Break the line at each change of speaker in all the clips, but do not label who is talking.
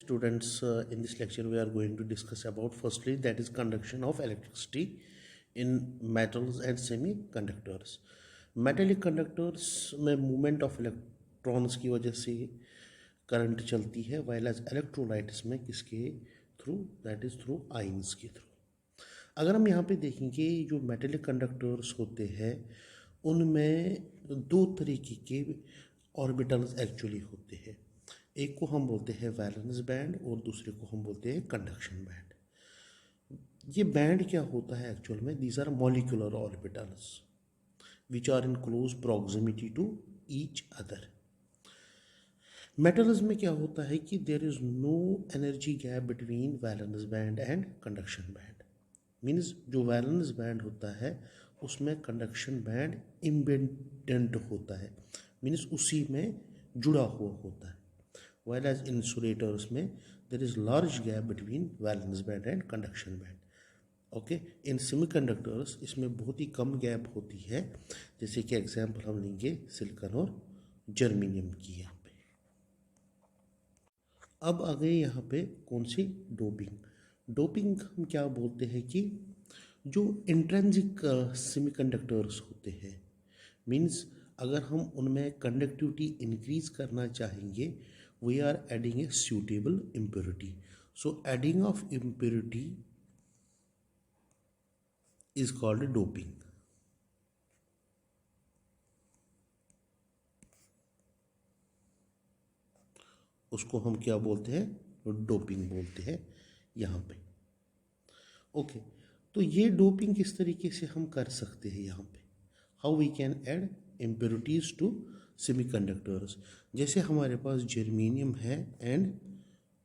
Students, in this lecture we are going to discuss about firstly that is conduction of electricity in metals and semiconductors. Metallic conductors में movement of electrons की वजह से current चलती है, while as electrolytes में किसके through, that is through ions के through. अगर हम यहाँ पे देखेंगे जो मेटेलिक कंडक्टर्स होते हैं उनमें दो तरीके के ऑर्बिटल्स एक्चुअली होते हैं. एक को हम बोलते हैं वैलेंस बैंड और दूसरे को हम बोलते हैं कंडक्शन बैंड. ये बैंड क्या होता है एक्चुअल में? These are molecular orbitals which are in close proximity to each other. Metals में क्या होता है कि there is no energy gap between valence band and conduction band. Means जो वैलेंस बैंड होता है उसमें कंडक्शन बैंड इम्बेडेंट होता है, मीन्स उसी में जुड़ा हुआ होता है. while as insulators में there is large gap between valence band and conduction band. Okay, in semiconductors इसमें बहुत ही कम गैप होती है. जैसे कि एग्जांपल हम लेंगे सिलिकॉन और जर्मेनियम की. यहाँ पे अब आ गए यहाँ पे कौन सी? डोपिंग. डोपिंग हम क्या बोलते हैं कि जो इंट्रिंसिक सेमीकंडक्टर्स होते हैं, मीन्स अगर हम उनमें कंडक्टिविटी इंक्रीज करना चाहेंगे, we are adding a suitable impurity. So adding of impurity is called doping. उसको हम क्या बोलते हैं? डोपिंग बोलते हैं यहाँ पे. ओके, तो ये डोपिंग किस तरीके से हम कर सकते हैं यहाँ पे? How we can add impurities to semiconductors. जैसे हमारे पास जर्मेनियम है एंड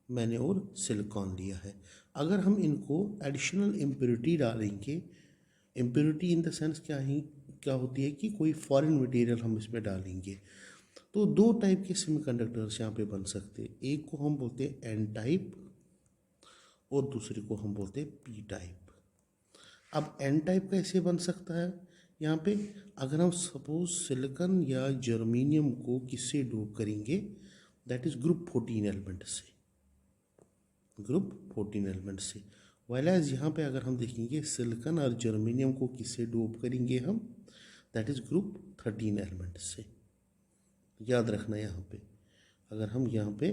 मैंने और सिलिकॉन लिया है. अगर हम इनको एडिशनल इम्प्योरिटी डालेंगे, इम्प्योरिटी इन द सेंस क्या होती है कि कोई फॉरेन मटेरियल हम इसमें डालेंगे, तो दो टाइप के सेमीकंडक्टर्स यहाँ पे बन सकते हैं. एक को हम बोलते हैं एन टाइप और दूसरे को हम बोलते हैं पी टाइप. अब एन टाइप कैसे बन सकता है? यहाँ पे अगर हम सपोज सिलिकॉन या जर्मेनियम को किससे डोप करेंगे, दैट इज ग्रुप 14 एलिमेंट से, ग्रुप 14 एलिमेंट से. वाइल एज यहाँ पे अगर हम देखेंगे सिलिकॉन और जर्मेनियम को किससे डोप करेंगे हम, दैट इज ग्रुप 13 एलिमेंट से. याद रखना यहाँ पे अगर हम यहाँ पे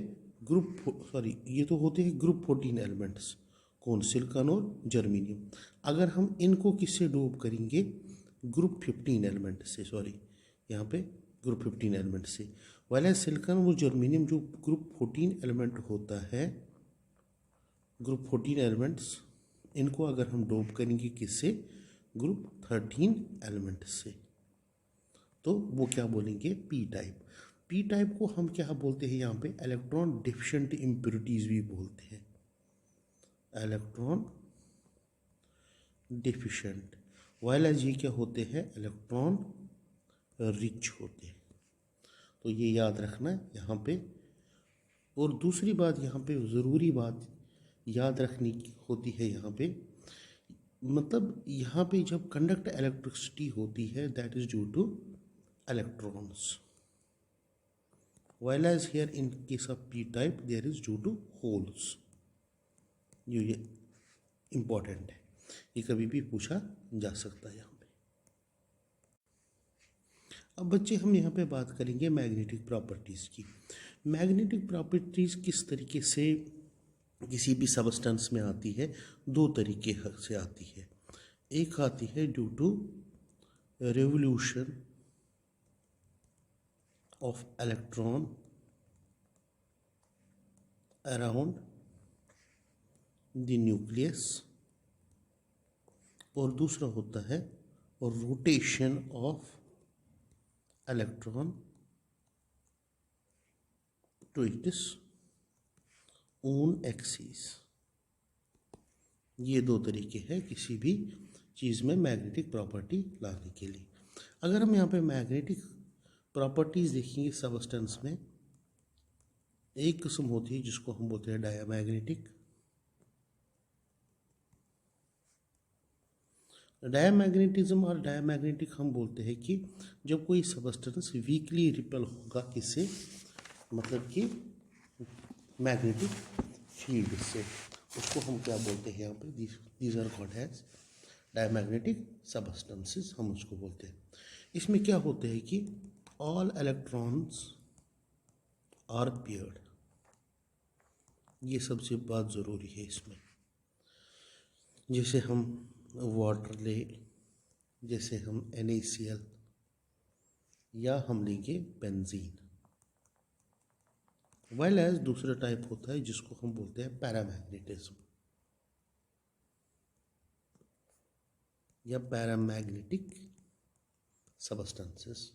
ये तो होते हैं ग्रुप 14 एलिमेंट्स, कौन? सिलिकॉन और जर्मेनियम. अगर हम इनको किससे डोप करेंगे? ग्रुप 15 एलिमेंट से, यहाँ पे ग्रुप 15 एलिमेंट से. वाला सिलिकॉन और जर्मेनियम जो ग्रुप 14 एलिमेंट होता है, ग्रुप 14 एलिमेंट्स, इनको अगर हम डोप करेंगे किससे? ग्रुप 13 एलिमेंट से, तो वो क्या बोलेंगे? P type. पी टाइप को हम क्या बोलते हैं यहाँ पे? इलेक्ट्रॉन डिफिशिएंट इम्प्योरिटीज भी बोलते हैं. Electron deficient. वाइल एज ये क्या होते हैं? इलेक्ट्रॉन रिच होते हैं. तो ये याद रखना है यहाँ पे. और दूसरी बात यहाँ पे ज़रूरी बात याद रखनी होती है यहाँ पे, मतलब यहाँ पे जब कंडक्ट इलेक्ट्रिसिटी होती है that is due to electrons, while as here in case of P type there is due to holes. ये इम्पॉर्टेंट है, ये कभी भी पूछा जा सकता है यहाँ पे. अब बच्चे हम यहाँ पे बात करेंगे मैग्नेटिक प्रॉपर्टीज़ की. मैग्नेटिक प्रॉपर्टीज़ किस तरीके से किसी भी सबस्टेंस में आती है? दो तरीके से आती है. एक आती है due to revolution of electron around the nucleus, और दूसरा होता है rotation of electron to its own axis. ये दो तरीके हैं किसी भी चीज़ में मैग्नेटिक प्रॉपर्टी लाने के लिए. अगर हम यहाँ पे मैग्नेटिक प्रॉपर्टीज़ देखेंगे सबस्टेंस में, एक किस्म होती है जिसको हम बोलते हैं डायामैग्नेटिक. डायामैग्नेटिज्म और डायामैग्नेटिक हम बोलते हैं कि जब कोई सबस्टेंस वीकली रिपेल होगा किससे, मतलब कि मैग्नेटिक फील्ड से, उसको हम क्या बोलते हैं यहाँ पे, these are called as diamagnetic substances, हम उसको बोलते हैं। इसमें क्या होते हैं कि ऑल इलेक्ट्रॉन्स आर पेयर्ड, ये सबसे बात ज़रूरी है इसमें। जैसे हम वाटर ले, जैसे हम NaCl, या हम लेंगे बेंजीन। वाइल एज दूसरा टाइप होता है जिसको हम बोलते हैं पैरामैग्नेटिज्म या paramagnetic substances.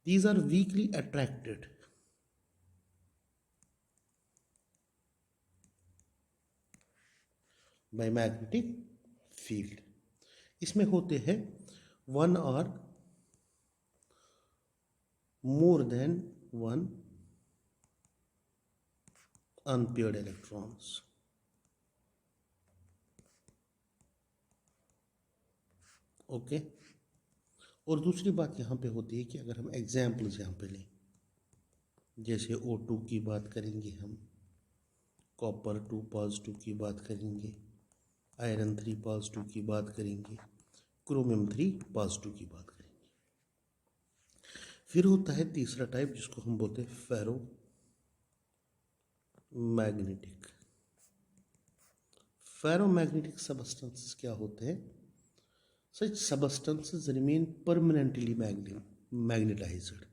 These are weakly attracted by magnetic field. इसमें होते हैं one or more than one unpaired electrons. Okay और दूसरी बात यहाँ पे होती है कि अगर हम एग्जाम्पल्स यहाँ पे लें, जैसे O2 की बात करेंगे हम, कॉपर 2+2 की बात करेंगे, आयरन 3+2 की बात करेंगे, क्रोमियम 3+2 की बात करेंगे। फिर होता है तीसरा टाइप जिसको हम बोलते हैं फेरो मैग्नेटिक। फेरोमैग्नेटिक सबस्टेंसेस क्या होते हैं? Such substances remain permanently magnetized.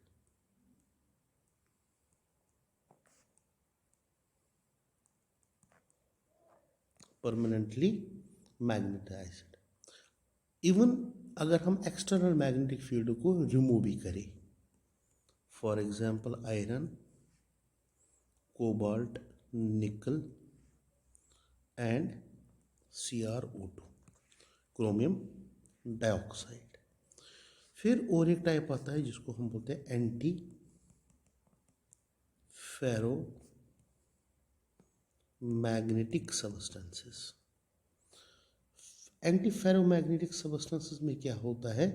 Permanently magnetized. Even अगर हम एक्सटर्नल मैग्नेटिक फील्ड को रिमूव भी करें, फॉर एग्जाम्पल आयरन, कोबाल्ट, निकल एंड CrO2, क्रोमियम डाइऑक्साइड। फिर और एक टाइप आता है जिसको हम बोलते हैं antiferromagnetic substances. Antiferromagnetic substances में क्या होता है?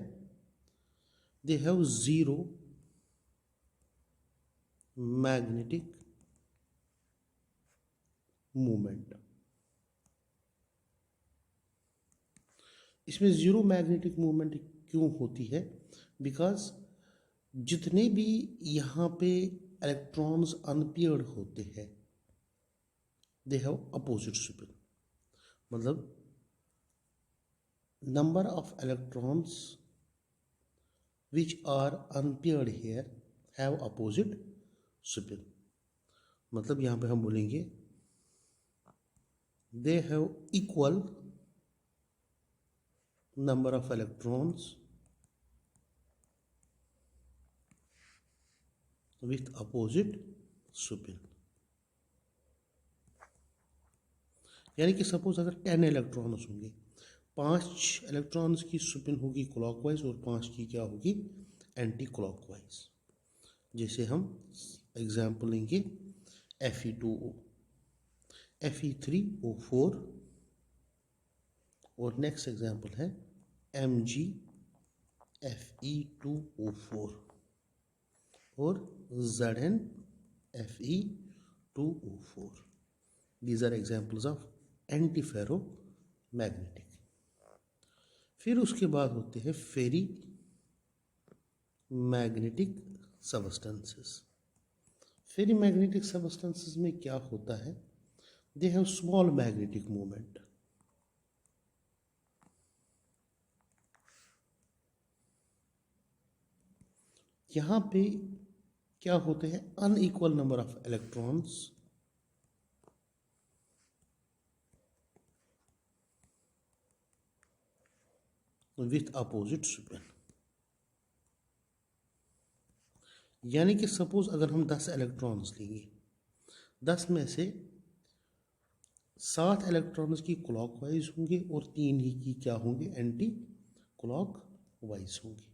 They have zero magnetic movement. इसमें जीरो मैग्नेटिक मूवमेंट क्यों होती है? बिकॉज जितने भी यहाँ पे इलेक्ट्रॉन्स अनपेयर्ड होते हैं, दे हैव अपोजिट स्पिन। मतलब number of electrons which are unpaired here have opposite spin. मतलब यहाँ पे हम बोलेंगे they have equal number of electrons with opposite spin। यानी कि सपोज अगर 10 इलेक्ट्रॉन्स होंगे, 5 इलेक्ट्रॉन्स की स्पिन होगी क्लॉकवाइज और 5 की क्या होगी? Anti clockwise. जैसे हम एग्जाम्पल लेंगे Fe2O, Fe3O4 और नेक्स्ट एग्जाम्पल है MgFe2O4 और ZnFe2O4। These are examples of antiferromagnetic। फिर उसके बाद होते हैं फेरी मैग्नेटिक सबस्टेंसेस। फेरी मैग्नेटिक सबस्टेंसेस में क्या होता है? They have small magnetic movement. यहाँ पे क्या होते हैं? Unequal number of electrons with opposite spin. यानी कि सपोज अगर हम 10 इलेक्ट्रॉन्स लेंगे, 10 में से 7 इलेक्ट्रॉन्स की क्लॉकवाइज होंगे और 3 ही की क्या होंगे? एंटी क्लॉकवाइज होंगे।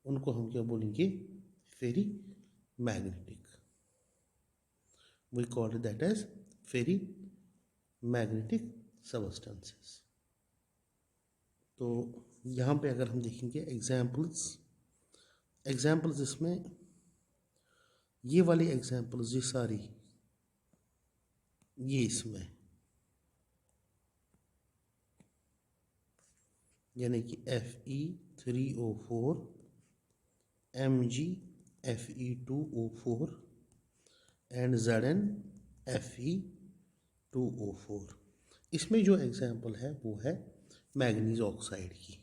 उनको हम क्या बोलेंगे? Ferrimagnetic. We call that as ferrimagnetic substances. तो यहाँ पे अगर हम देखेंगे एग्जाम्पल्स इसमें ये वाली एग्जाम्पल्स ये सारी ये इसमें, यानी कि Fe3O4 MgFe2O4 एंड ZnFe2O4। इसमें जो एग्जाम्पल है वो है मैग्नीज ऑक्साइड की,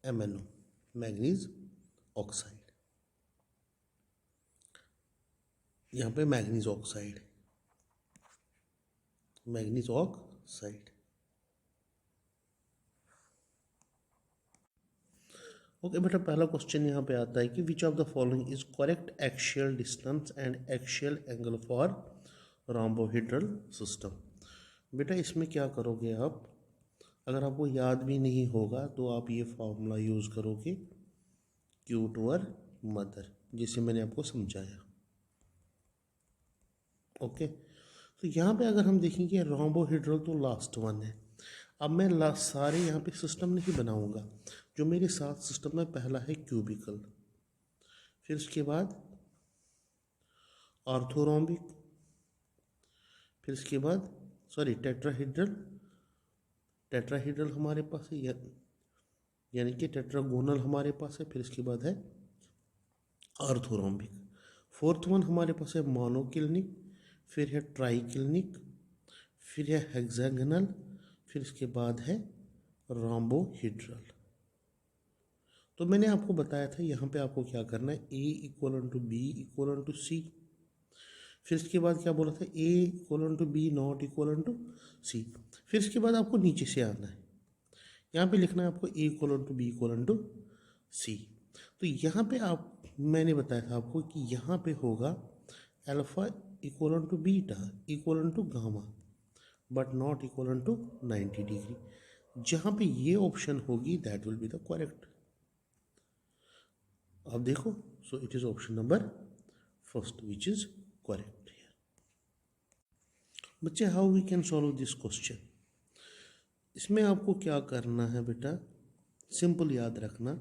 MnO, मैग्नीज ऑक्साइड। यहाँ पे manganese oxide, manganese oxide. Okay बेटा, पहला क्वेश्चन यहाँ पे आता है कि which of the following is correct axial distance and axial angle for rhombohedral system. बेटा इसमें क्या करोगे आप, अगर आपको याद भी नहीं होगा तो आप ये फॉर्मूला यूज़ करोगे Q टूअर मदर, जिसे मैंने आपको समझाया। ओके, तो यहाँ पे अगर हम देखेंगे रोम्बोहेड्रल तो लास्ट वन है। अब मैं सारे यहाँ पे सिस्टम नहीं बनाऊंगा। जो मेरे साथ सिस्टम में पहला है क्यूबिकल, फिर उसके बाद ऑर्थोरोम्बिक, फिर इसके बाद टेट्राहेड्रल, टेट्राहेड्रल हमारे पास है, यानी कि टेट्रागोनल हमारे पास है, फिर इसके बाद है ऑर्थोरोम्बिक। फोर्थ वन हमारे पास है मोनोक्लिनिक, फिर है ट्राइक्लिनिक, फिर है हेक्सागोनल, फिर इसके बाद है रोम्बोहेड्रल। तो मैंने आपको बताया था यहाँ पे आपको क्या करना है, A = B = C। फिर इसके बाद क्या बोला था, A = B ≠ C। फिर इसके बाद आपको नीचे से आना है, यहाँ पे लिखना है आपको A = B = C। तो यहाँ पे मैंने बताया था आपको कि यहाँ पे होगा alpha = beta = gamma but not = 90 degree. जहाँ पे ये ऑप्शन होगी that will be the correct. अब देखो, so it is option number first which is correct here. बच्चे, how we can solve this question. इसमें आपको क्या करना है बेटा, सिंपल याद रखना।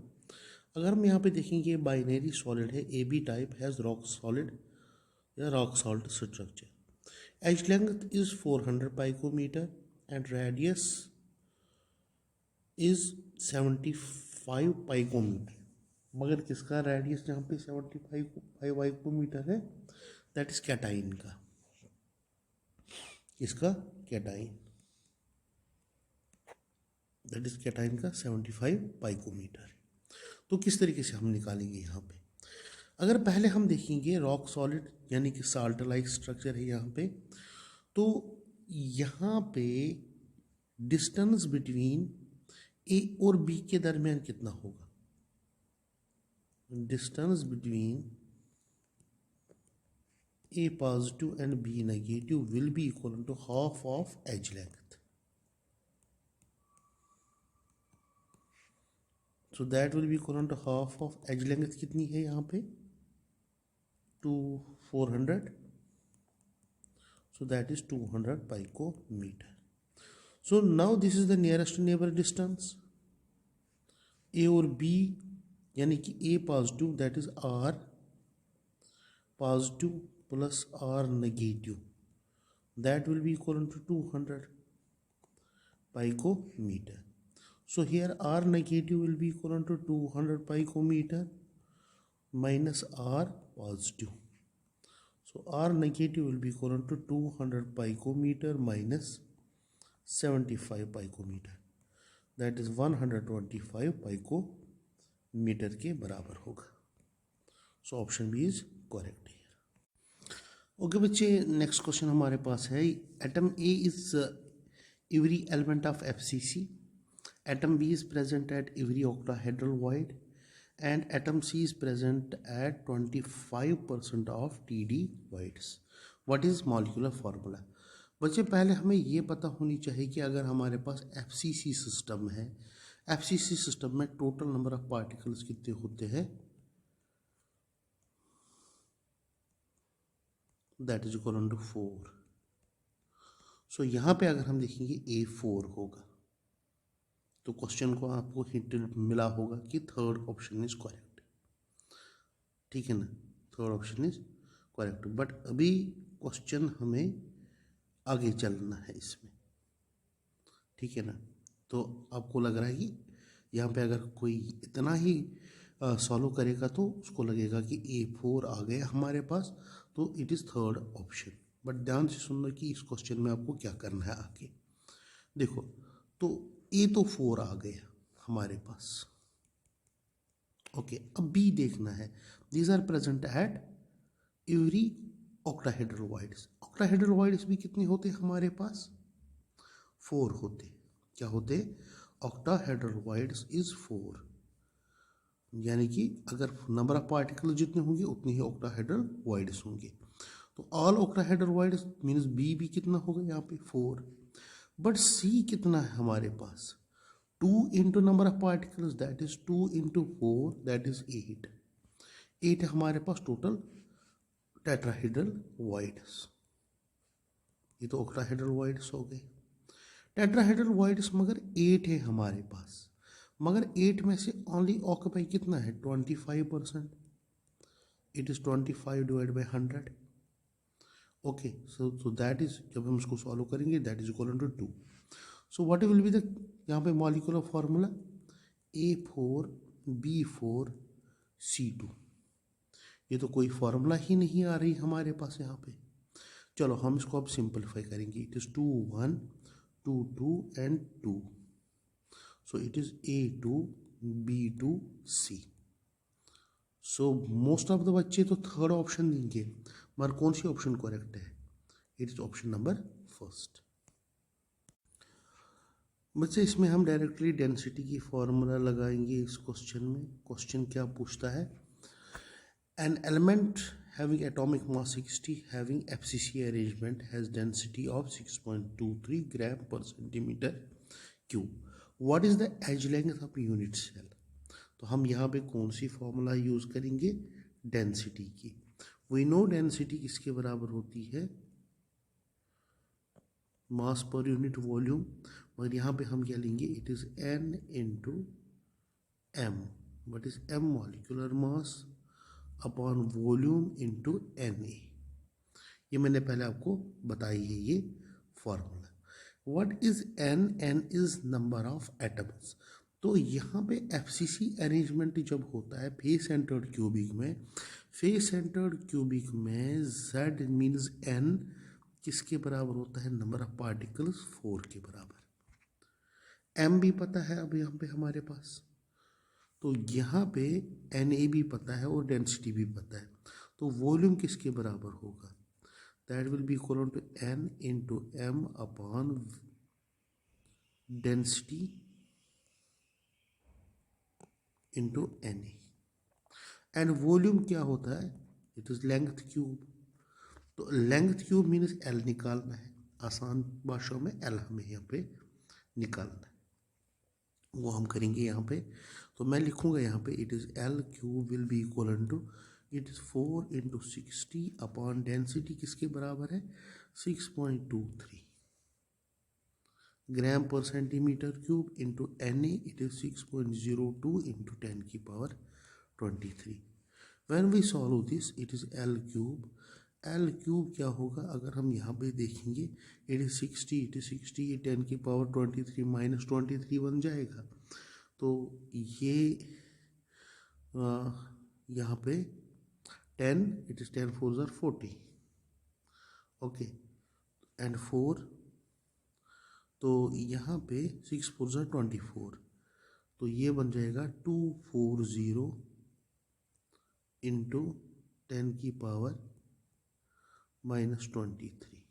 अगर हम यहाँ पे देखेंगे बाइनरी सॉलिड है, AB type has rock solid या rock salt structure. Edge length is 400 picometer and radius is 75 picometer. मगर किसका रेडियस जहाँ पे 75 पाइकोमीटर है, दैट इज कैटाइन का। इसका कैटाइन, दैट इज कैटाइन का 75 पाइकोमीटर। तो किस तरीके से हम निकालेंगे यहाँ पे, अगर पहले हम देखेंगे रॉक सॉलिड यानी कि साल्ट लाइक स्ट्रक्चर है यहाँ पे, तो यहाँ पे डिस्टेंस बिटवीन A और B के दरमियान कितना होगा, distance between A positive and B negative will be equal to half of edge length. So that will be equal to half of edge length कितनी है यहाँ पे 400, so that is 200 picometer. So now this is the nearest neighbor distance, A और B, यानी कि A positive that is R positive plus R negative, that will be equal to 200 picometer. So here R negative will be equal to 200 picometer minus R positive. So R negative will be equal to 200 picometer minus 75 picometer, that is 125 picometer के बराबर होगा। So option B is correct here. Okay बच्चे, next question हमारे पास है, atom A is every element of FCC, atom B is present at every octahedral void and atom C is present at 25% of TD voids. What is molecular formula? बच्चे पहले हमें ये पता होनी चाहिए कि अगर हमारे पास FCC सिस्टम है, FCC सिस्टम में टोटल नंबर ऑफ पार्टिकल्स कितने होते हैं, दैट इज इक्वल टू 4। सो यहाँ पे अगर हम देखेंगे A4 होगा, तो क्वेश्चन को आपको हिंट मिला होगा कि थर्ड ऑप्शन इज करेक्ट, ठीक है ना, third option is correct. But अभी क्वेश्चन हमें आगे चलना है इसमें, ठीक है ना। तो आपको लग रहा है कि यहाँ पे अगर कोई इतना ही सॉल्व करेगा तो उसको लगेगा कि A4 आ गया हमारे पास, तो it is third option. But ध्यान से सुनना कि इस क्वेश्चन में आपको क्या करना है आगे। देखो, तो A तो 4 आ गया हमारे पास, ओके। अब B देखना है, these are present at every octahedral voids. Octahedral voids भी कितने होते हमारे पास? 4 होते। क्या होते? ऑक्टाहेड्रल वाइड्स इज 4, यानी कि अगर नंबर ऑफ पार्टिकल जितने होंगे उतने ही ऑक्टाहेड्रल वाइड्स होंगे। तो all octahedral voids means B भी कितना होगा यहाँ पे 4। बट सी कितना है हमारे पास? 2 into number of particles, that is 2 into 4, that is 8। 8 है हमारे पास टोटल टेट्राहेड्रल वाइड्स। ये तो ऑक्टाहेड्रल वाइड्स हो गए। टेट्राहेड्रल वाइड्स मगर 8 है हमारे पास, मगर 8 में से ओनली ऑक्यूपाई कितना है? 25%। It is 25 divide by 100। Okay, so that is, जब हम इसको सॉल्व करेंगे that is equal to 2। So what will be the यहाँ पे मॉलिक्यूलर फार्मूला? A4B4C2। ये तो कोई फार्मूला ही नहीं आ रही हमारे पास यहाँ पे। चलो हम इसको अब सिंपलीफाई करेंगे। It is 2 1 2 2 and 2, so it is A2B2C। So most of the बच्चे तो थर्ड ऑप्शन देंगे, मगर कौन सी ऑप्शन करेक्ट है? It is option number first. बच्चे इसमें हम डायरेक्टली डेंसिटी की फॉर्मूला लगाएंगे इस क्वेश्चन में। क्वेश्चन क्या पूछता है? An element having atomic mass 60 having FCC arrangement has density of 6.23 gram per centimeter cube. What is the edge length of unit cell? तो हम यहाँ पे कौन सी फॉर्मूला यूज़ करेंगे? डेंसिटी की। वी नो डेंसिटी किसके बराबर होती है? मास पर यूनिट वॉल्यूम। मगर यहाँ पे हम क्या लेंगे? It is N into M. What is M? Molecular mass upon volume into Na। ये मैंने पहले आपको बताई है ये formula. What is N? N is number of atoms. तो यहाँ पे FCC अरेंजमेंट जब होता है फेस सेंटर्ड क्यूबिक में, फेस सेंटर्ड क्यूबिक में Z मीन्स N किसके बराबर होता है? नंबर ऑफ पार्टिकल्स 4 के बराबर। M भी पता है अब यहाँ पे हमारे पास, तो यहाँ पे Na भी पता है और डेंसिटी भी पता है। तो वॉल्यूम किसके बराबर होगा? That will be equal to N into M upon density into Na। And volume क्या होता है? It is length cube. तो लेंथ क्यूब मीन्स L निकालना है। आसान भाषा में L हमें यहाँ पे निकालना है, वो हम करेंगे यहाँ पे। तो मैं लिखूँगा यहाँ पे it is L cube will be equal to, it is 4 into 60 upon density किसके बराबर है? 6.23 ग्राम पर centimetre cube into Na, it is 6.02 into 10 की power 23। When we solve this it is L cube. L cube क्या होगा? अगर हम यहाँ पे देखेंगे इट इज़ 60, इट इज़ 60, ये 10 की पावर 23 माइनस 23 बन जाएगा। तो ये यहाँ पे 10, इट इज़ 10 4 ज़ार 40, ओके, एंड 4, तो यहाँ पे 6 4 ज़ार 24, तो ये बन जाएगा 240 इंटू 10 की पावर माइनस 23,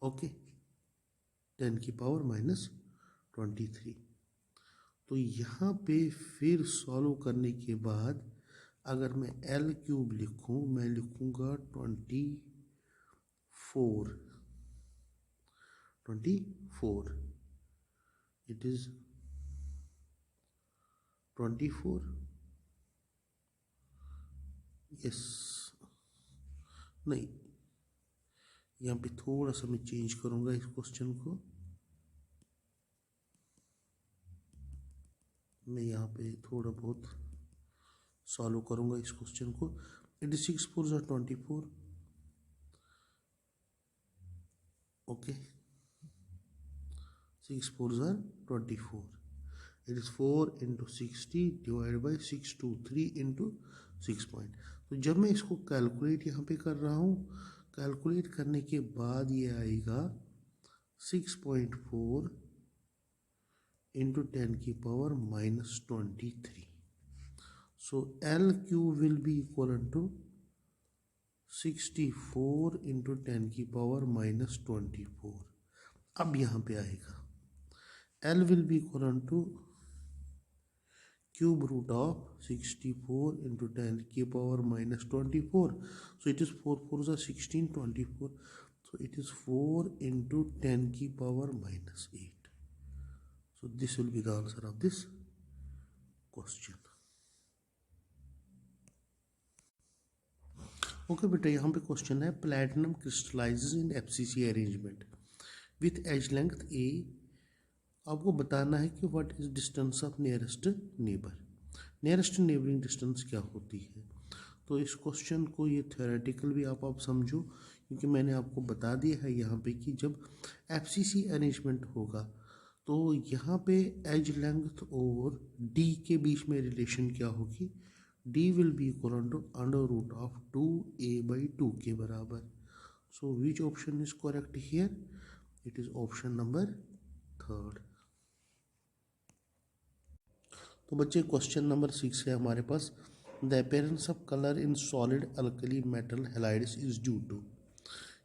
ओके, 10 की पावर माइनस 23। तो यहाँ पे फिर सॉल्व करने के बाद अगर मैं L क्यूब लिखूँ, मैं लिखूँगा 24, इट इज़ 24, यस, नहीं, यहाँ पे थोड़ा सा मैं चेंज करूँगा इस क्वेश्चन को। मैं यहाँ पे थोड़ा बहुत सॉल्व करूँगा इस क्वेश्चन को। इट इज 6 4 ज़ार 24, Okay, 6 4s are 24. It is 4 into 60 divided by 623 into 6 point. तो जब मैं इसको कैलकुलेट यहाँ पे कर रहा हूँ, कैलकुलेट करने के बाद ये आएगा 6.4 into 10 की power -23. So LQ will be equivalent to 64 into 10 की पावर -24. अब यहाँ पे आएगा L will be equivalent to cube root of 64 into 10 की power -24. So it is 4 4 is 16 24. So it is 4 into 10 की power -8. So this will be the answer of this question. Okay बेटा, यहाँ पे क्वेश्चन है platinum crystallizes in FCC arrangement with edge length A. आपको बताना है कि what is distance of nearest neighbour. Nearest neighbouring distance क्या होती है. तो इस क्वेश्चन को ये थ्योरेटिकल भी आप समझो, क्योंकि मैंने आपको बता दिया है यहाँ पे कि जब एफसीसी अरेंजमेंट होगा तो यहाँ पे एज लेंथ और डी के बीच में रिलेशन क्या होगी. D will be equal to under root of 2a by 2 के बराबर. So which option is correct here? It is option number 3rd. तो बच्चे क्वेश्चन नंबर 6 है हमारे पास. The appearance of colour in solid alkali metal halides is due to.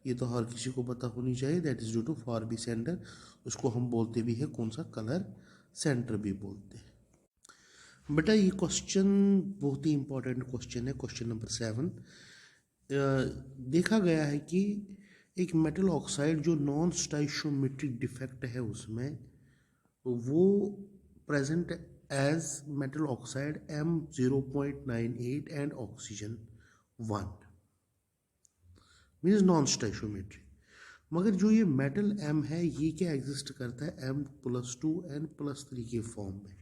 ये तो हर किसी को पता होनी चाहिए. That is due to farbe centre. उसको हम बोलते भी है कौन सा, कलर सेंटर भी बोलते हैं. बेटा ये क्वेश्चन बहुत ही इंपॉर्टेंट क्वेश्चन है. Question number 7. देखा गया है कि एक मेटल ऑक्साइड जो नॉन स्टाइशियोमेट्रिक डिफेक्ट है उसमें वो present as metal oxide M0.98 and oxygen 1 means non stoichiometric. मगर जो ये मेटल M है ये क्या एग्जिस्ट करता है M+2 N+3 के फॉर्म में.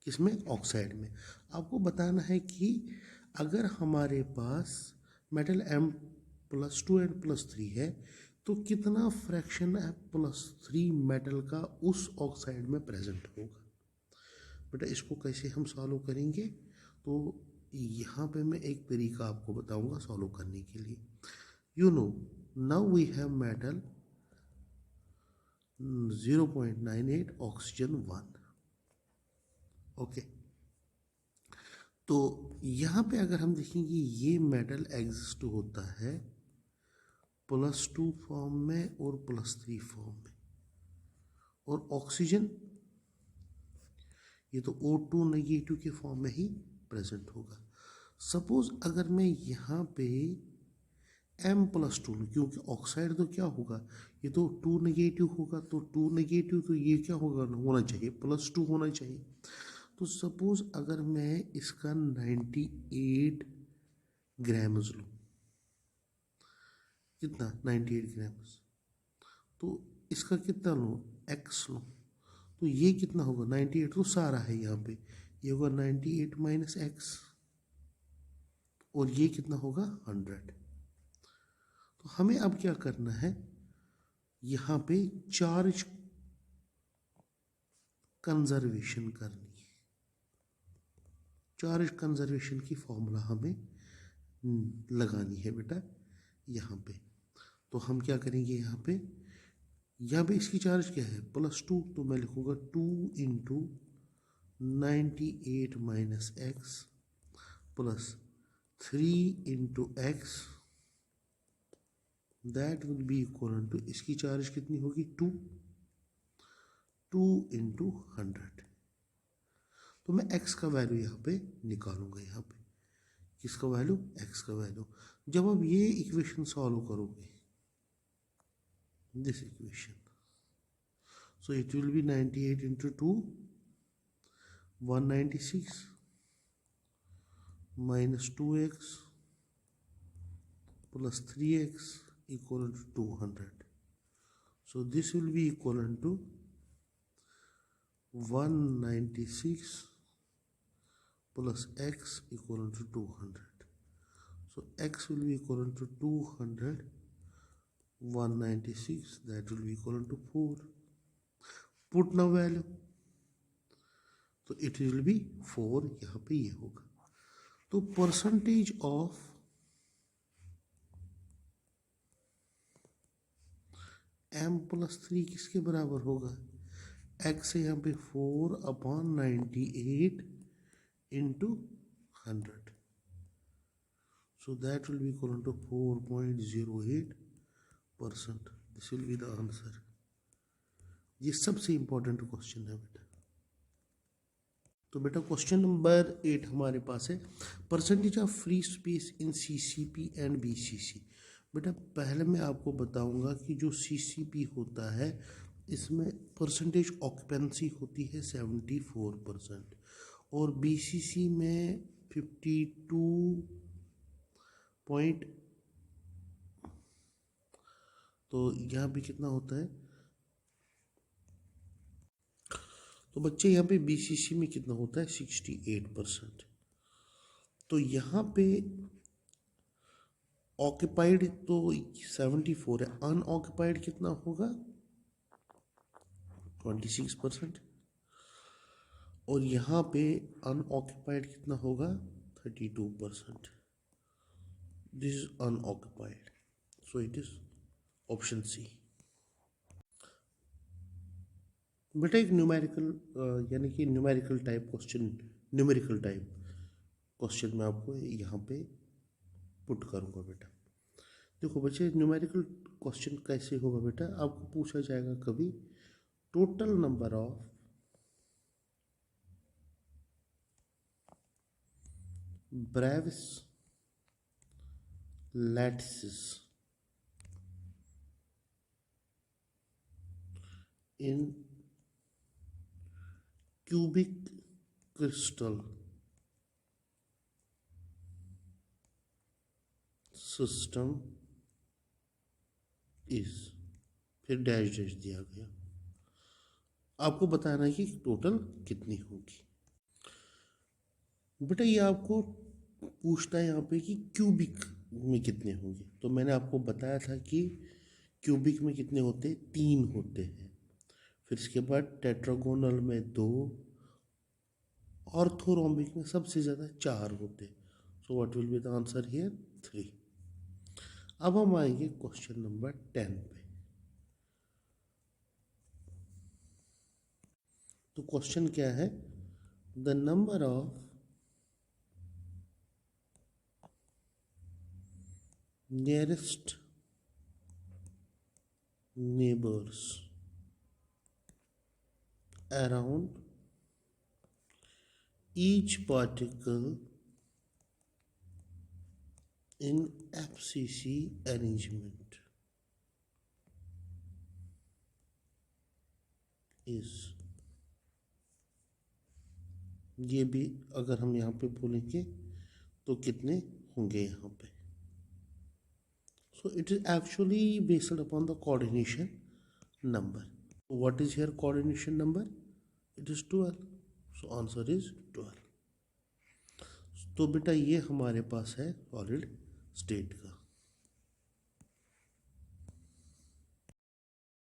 किसमें, ऑक्साइड में. आपको बताना है कि अगर हमारे पास मेटल M+2 N+3 है तो कितना फ्रैक्शन M+3 मेटल का उस ऑक्साइड में प्रेजेंट होगा. बेटा इसको कैसे हम सॉल्व करेंगे, तो यहाँ पे मैं एक तरीका आपको बताऊंगा सॉल्व करने के लिए. You know now we have metal 0.98 oxygen 1. Okay तो यहाँ पे अगर हम देखेंगे ये मेटल एग्जिस्ट होता है +2 फॉर्म में और +3 फॉर्म में. और ऑक्सीजन ये तो O2 नेगेटिव के फॉर्म में ही प्रेजेंट होगा. सपोज अगर मैं यहाँ पे M+2 क्योंकि ऑक्साइड तो क्या होगा, ये तो 2 नेगेटिव होगा, तो 2 नेगेटिव तो ये क्या होगा, होना चाहिए +2 होना चाहिए. तो सपोज अगर मैं इसका 98 ग्राम्स लूँ, कितना 98 ग्राम्स, तो इसका कितना लूँ x लूँ, तो ये कितना होगा 98 तो सारा है यहाँ पे, ये होगा 98 माइनस x और ये कितना होगा 100. तो हमें अब क्या करना है, यहाँ पे चार्ज कंजर्वेशन करनी है. चार्ज कंजर्वेशन की फॉर्मूला हमें लगानी है बेटा यहाँ पे. तो हम क्या करेंगे, यहाँ पे इसकी चार्ज क्या है +2, तो मैं लिखूँगा 2 into 98 minus X plus 3 into X, that will be equal to, इसकी चार्ज कितनी होगी 2 इंटू 100. तो मैं x का वैल्यू यहाँ पे निकालूंगा. यहाँ पे किसका वैल्यू, x का वैल्यू. जब आप ये इक्वेशन सॉल्व करोगे, this equation, so it will be 98 into 2 196 minus 2x plus 3x equal to 200. So this will be equal to 196 plus x equal to 200. So x will be equal to 200 196, that will be equal to 4. Put now value, तो it will be 4, यहाँ पे ये होगा। तो percentage of m+3 किसके बराबर होगा? x है यहाँ पे 4/98 into 100, so that will be equal to 4.08%. This will be the answer. ये सबसे इम्पोर्टेंट क्वेश्चन है बेटा। तो बेटा क्वेश्चन नंबर 8 हमारे पास है, percentage of free space in CCP and BCC। बेटा पहले मैं आपको बताऊंगा कि जो CCP होता है इसमें परसेंटेज ऑक्यूपेंसी होती है 74% और BCC में 52 पॉइंट, तो यहाँ पे कितना होता है? तो बच्चे यहाँ पे BCC में कितना होता है? 68%। तो यहाँ पे ऑक्यूपाइड तो 74 है, अनऑक्यूपाइड कितना होगा? 26%। और यहाँ पे अनऑक्यूपाइड कितना होगा? 32%। This is unoccupied, so it is option C. बेटा एक न्यूमेरिकल यानी कि न्यूमेरिकल टाइप क्वेश्चन मैं आपको यहाँ पे पुट करूँगा बेटा। देखो बच्चे न्यूमेरिकल क्वेश्चन कैसे होगा बेटा? आपको पूछा जाएगा कभी total number of Bravais lattices in cubic crystal system is, फिर डैश डैश दिया गया। आपको बताना है कि टोटल कितनी होगी। बेटा ये आपको पूछता है यहाँ पे कि क्यूबिक में कितने होंगे, तो मैंने आपको बताया था कि क्यूबिक में कितने होते हैं? 3 होते हैं। फिर इसके बाद टेट्रागोनल में 2, ऑर्थोरोम्बिक में सबसे ज़्यादा 4 होते हैं। सो what will be the answer here? 3। अब हम आएंगे क्वेश्चन नंबर 10 पे। तो क्वेश्चन क्या है? The number of nearest neighbours around each particle in FCC arrangement is, ये भी अगर हम यहाँ पे बोलेंगे तो कितने होंगे यहाँ पे? So it is actually based upon the coordination number. What is here coordination number? It is 12. So answer is 12. तो बेटा ये हमारे पास है सॉलिड स्टेट का।